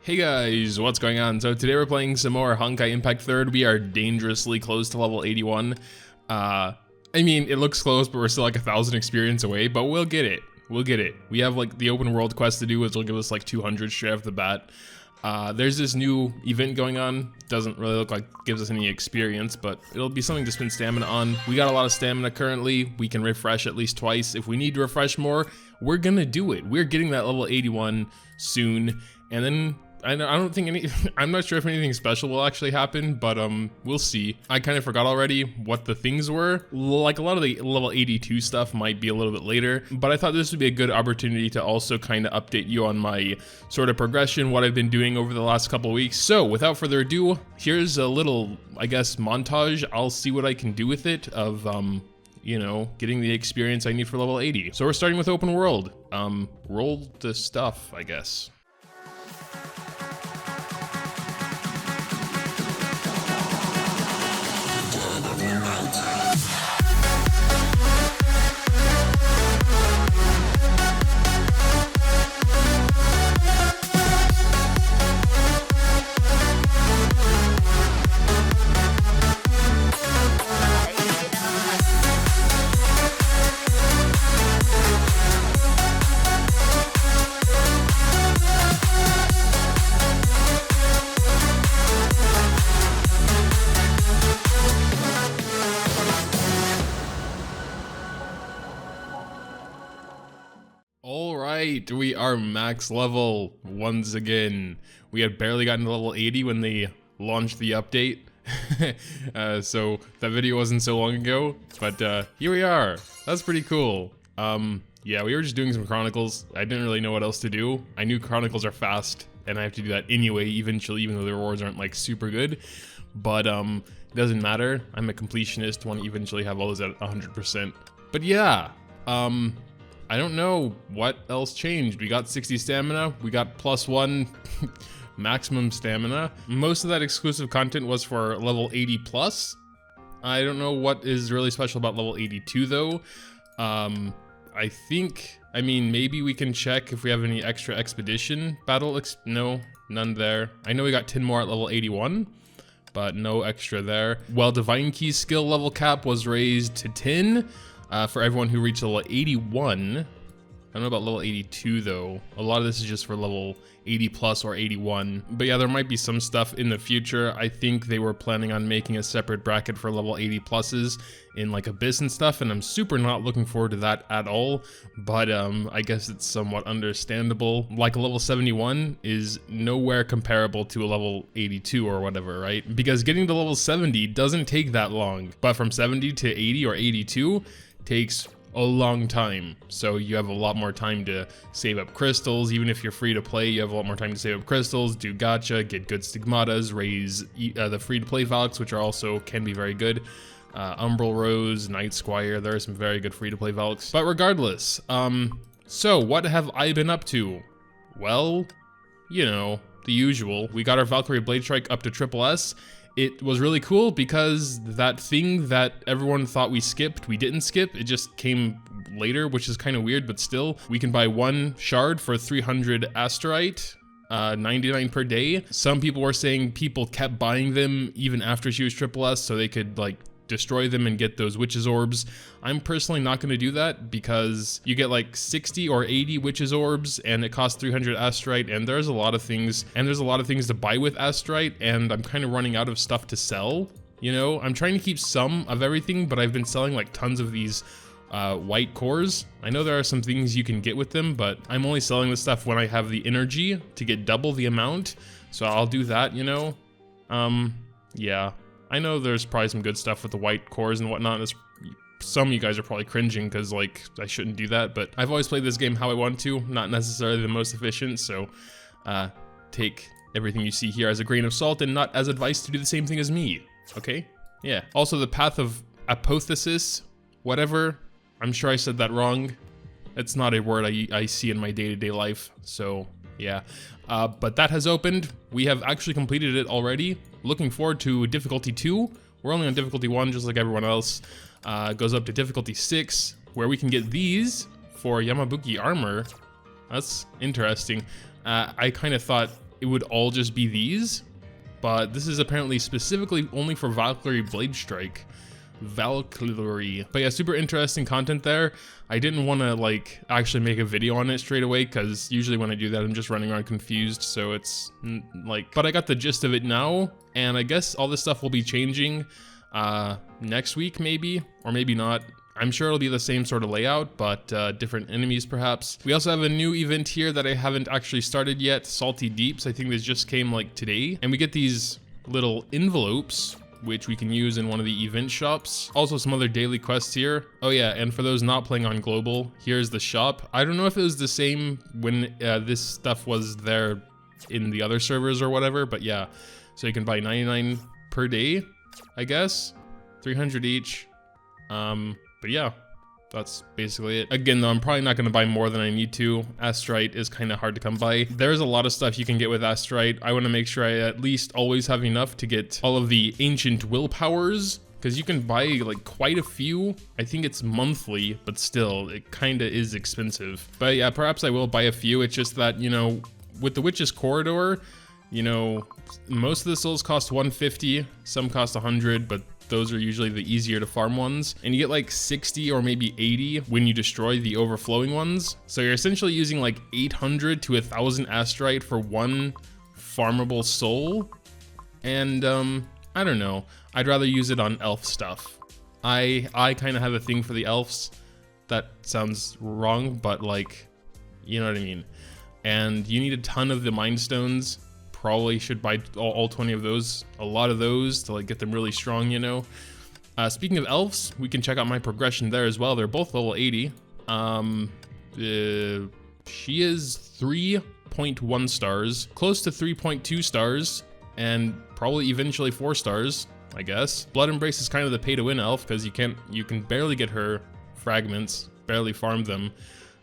Hey guys, what's going on? So today we're playing some more Honkai Impact 3rd. We are dangerously close to level 81. I mean, it looks close, but we're still like 1,000 experience away, but we'll get it. We'll get it. We have like the open world quest to do, which will give us like 200 straight off the bat. There's this new event going on. Doesn't really look like it gives us any experience, but it'll be something to spend stamina on. We got a lot of stamina currently. We can refresh at least twice. If we need to refresh more, we're gonna do it. We're getting that level 81 soon, and then I don't think I'm not sure if anything special will actually happen, but we'll see. I kind of forgot already what the things were. Like a lot of the level 82 stuff might be a little bit later, but I thought this would be a good opportunity to also kind of update you on my sort of progression, what I've been doing over the last couple of weeks. So without further ado, here's a little, I guess, montage. I'll see what I can do with it of, you know, getting the experience I need for level 80. So we're starting with open world. Roll the stuff, I guess. Alright, we are max level once again. We had barely gotten to level 80 when they launched the update. So that video wasn't so long ago, but here we are. That's pretty cool. Yeah, we were just doing some Chronicles. I didn't really know what else to do. I knew Chronicles are fast, and I have to do that anyway, eventually, even though the rewards aren't like super good. But it doesn't matter. I'm a completionist, want to eventually have all those at 100%. But yeah, I don't know what else changed. We got 60 stamina, we got +1 maximum stamina. Most of that exclusive content was for level 80 plus. I don't know what is really special about level 82 though. I think, I mean, maybe we can check if we have any extra expedition battle. No, none there. I know we got 10 more at level 81, but no extra there. Well, Divine Key skill level cap was raised to 10. For everyone who reached level 81. I don't know about level 82 though. A lot of this is just for level 80 plus or 81. But yeah, there might be some stuff in the future. I think they were planning on making a separate bracket for level 80 pluses in like Abyss and stuff, and I'm super not looking forward to that at all. But I guess it's somewhat understandable. Like a level 71 is nowhere comparable to a level 82 or whatever, right? Because getting to level 70 doesn't take that long. But from 70 to 80 or 82, takes a long time, so you have a lot more time to save up crystals. Even if you're free to play, you have a lot more time to save up crystals, do gacha, get good stigmatas, raise the free to play valks, which are also can be very good. Umbral Rose, Night Squire, there are some very good free to play valks. But regardless, so what have I been up to? Well, you know, the usual. We got our Valkyrie Blade Strike up to SSS. It was really cool because that thing that everyone thought we skipped, we didn't skip. It just came later, which is kind of weird, but still. We can buy 1 shard for 300 asterite, 99 per day. Some people were saying people kept buying them even after she was SSS so they could like destroy them and get those witches orbs. I'm personally not going to do that because you get like 60 or 80 witches orbs and it costs 300 asterite, and there's a lot of things to buy with asterite, and I'm kind of running out of stuff to sell. You know, I'm trying to keep some of everything, but I've been selling like tons of these white cores. I know there are some things you can get with them, but I'm only selling this stuff when I have the energy to get double the amount, so I'll do that, you know. Yeah, I know there's probably some good stuff with the white cores and whatnot. Some of you guys are probably cringing because like I shouldn't do that, but I've always played this game how I want to, not necessarily the most efficient, so take everything you see here as a grain of salt and not as advice to do the same thing as me, okay? Yeah. Also, the path of apotheosis, whatever, I'm sure I said that wrong. It's not a word I see in my day-to-day life, so yeah. But that has opened. We have actually completed it already. Looking forward to difficulty 2. We're only on difficulty 1, just like everyone else. Goes up to difficulty 6, where we can get these for Yamabuki armor. That's interesting. I kind of thought it would all just be these, but this is apparently specifically only for Valkyrie Blade Strike. Valkyrie. But yeah, super interesting content there. I didn't want to like actually make a video on it straight away, because usually when I do that I'm just running around confused, so it's like, but I got the gist of it now, and I guess all this stuff will be changing next week maybe, or maybe not. I'm sure it'll be the same sort of layout, but different enemies perhaps. We also have a new event here that I haven't actually started yet, Salty Deeps. I think this just came like today, and we get these little envelopes which we can use in one of the event shops. Also some other daily quests here. Oh yeah, and for those not playing on global, here's the shop. I don't know if it was the same when this stuff was there in the other servers or whatever, but yeah. So you can buy 99 per day, I guess, 300 each. But yeah, that's basically it. Again though, I'm probably not going to buy more than I need to. Astrite is kind of hard to come by. There's a lot of stuff you can get with Astrite. I want to make sure I at least always have enough to get all of the ancient willpowers, because you can buy like quite a few. I think it's monthly, but still, it kind of is expensive. But yeah, perhaps I will buy a few. It's just that, you know, with the Witch's Corridor, you know, most of the souls cost 150, some cost 100, but those are usually the easier to farm ones. And you get like 60 or maybe 80 when you destroy the overflowing ones. So you're essentially using like 800 to 1,000 astrite for one farmable soul. And I don't know, I'd rather use it on elf stuff. I kind of have a thing for the elves. That sounds wrong, but like, you know what I mean. And you need a ton of the Mind Stones. Probably should buy all 20 of those, a lot of those, to like get them really strong, you know. Speaking of elves, we can check out my progression there as well. They're both level 80. She is 3.1 stars, close to 3.2 stars, and probably eventually 4 stars, I guess. Blood Embrace is kind of the pay to win elf, because you can barely get her fragments, barely farm them.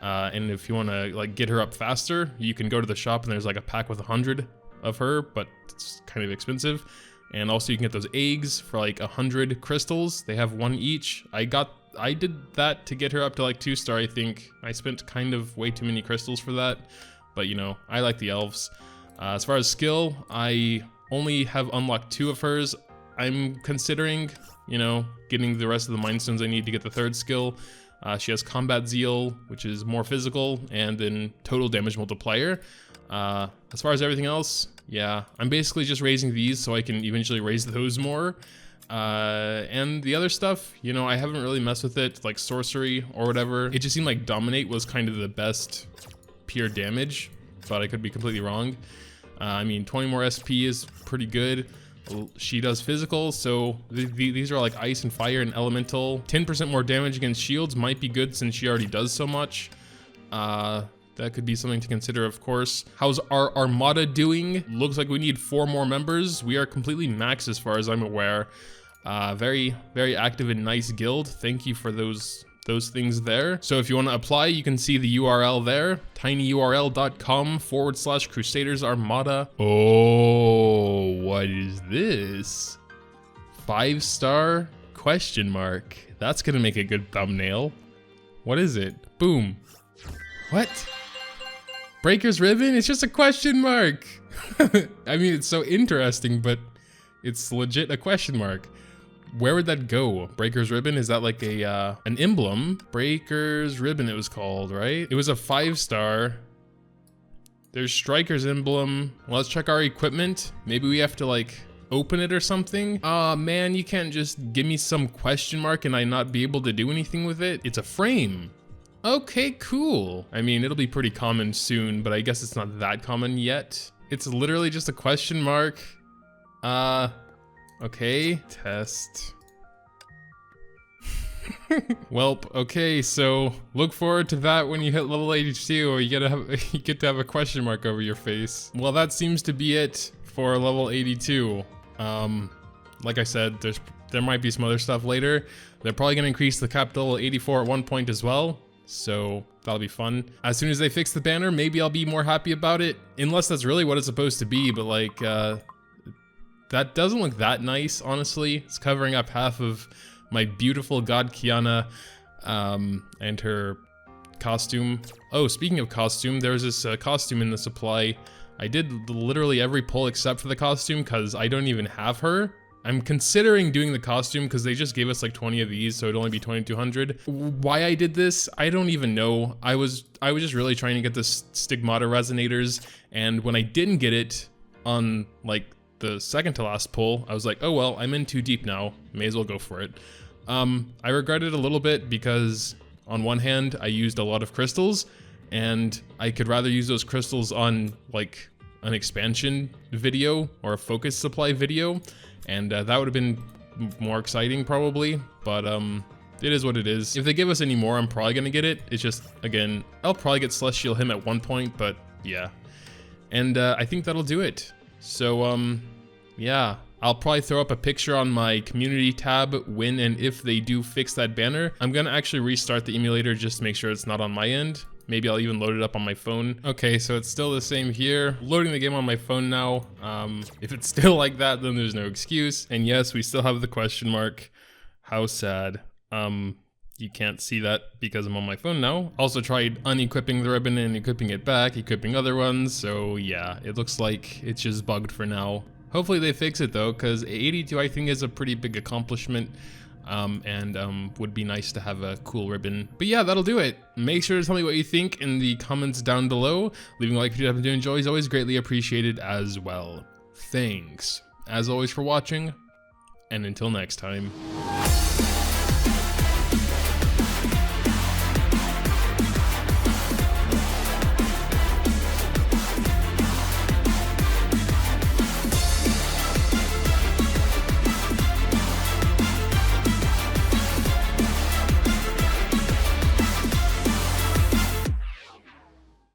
And if you want to like get her up faster, you can go to the shop and there's like a pack with 100 of her, but it's kind of expensive. And also you can get those eggs for like 100 crystals. They have 1 each. I did that to get her up to like 2 star, I think. I spent kind of way too many crystals for that, but you know, I like the elves. As far as skill, I only have unlocked 2 of hers. I'm considering, you know, getting the rest of the Mind Stones I need to get the 3rd skill. She has Combat Zeal, which is more physical, and then total damage multiplier. As far as everything else, yeah, I'm basically just raising these so I can eventually raise those more. And the other stuff, you know, I haven't really messed with it, like sorcery or whatever. It just seemed like Dominate was kind of the best pure damage, but I could be completely wrong. I mean, 20 more SP is pretty good. She does physical, so these are like ice and fire and elemental. 10% more damage against shields might be good since she already does so much. That could be something to consider, of course. How's our Armada doing? Looks like we need 4 more members. We are completely maxed as far as I'm aware. Very, very active and nice guild. Thank you for those things there. So if you want to apply, you can see the URL there, tinyurl.com/Crusaders Armada. Oh, what is this? 5-star question mark. That's gonna make a good thumbnail. What is it? Boom. What? Breaker's Ribbon? It's just a question mark. I mean, it's so interesting, but it's legit a question mark. Where would that go? Breaker's Ribbon? Is that like a an emblem? Breaker's Ribbon it was called, right? It was a 5-star. There's Striker's emblem. Well, let's check our equipment. Maybe we have to like open it or something. Aw, man, you can't just give me some question mark and I not be able to do anything with it. It's a frame. Okay, cool. I mean, it'll be pretty common soon, but I guess it's not that common yet. It's literally just a question mark. Okay, test. Welp, okay, so look forward to that when you hit level 82, or you get to have a question mark over your face. Well, that seems to be it for level 82. Like I said, there might be some other stuff later. They're probably gonna increase the cap to level 84 at one point as well, so that'll be fun. As soon as they fix the banner, maybe I'll be more happy about it, unless that's really what it's supposed to be, but like, that doesn't look that nice, honestly. It's covering up half of my beautiful god Kiana and her costume. Oh, speaking of costume, there's this costume in the supply. I did literally every pull except for the costume because I don't even have her. I'm considering doing the costume because they just gave us like 20 of these, so it'd only be 2,200. Why I did this, I don't even know. I was just really trying to get the Stigmata resonators, and when I didn't get it on like the second to last pull, I was like, oh well, I'm in too deep now. May as well go for it. I regret it a little bit because on one hand, I used a lot of crystals, and I could rather use those crystals on like an expansion video or a focus supply video, and that would have been more exciting probably, but it is what it is. If they give us any more, I'm probably gonna get it. It's just, again, I'll probably get Celestial Hymn at one point, but yeah. And I think that'll do it. So yeah, I'll probably throw up a picture on my community tab when and if they do fix that banner. I'm gonna actually restart the emulator just to make sure it's not on my end. Maybe I'll even load it up on my phone. Okay, so it's still the same here. Loading the game on my phone now. If it's still like that, then there's no excuse. And yes, we still have the question mark. How sad. You can't see that because I'm on my phone now. Also tried unequipping the ribbon and equipping it back, equipping other ones. So yeah, it looks like it's just bugged for now. Hopefully they fix it though, because 82 I think is a pretty big accomplishment. Would be nice to have a cool ribbon. But yeah, that'll do it. Make sure to tell me what you think in the comments down below. Leaving a like if you happen to enjoy is always greatly appreciated as well. Thanks, as always, for watching, and until next time.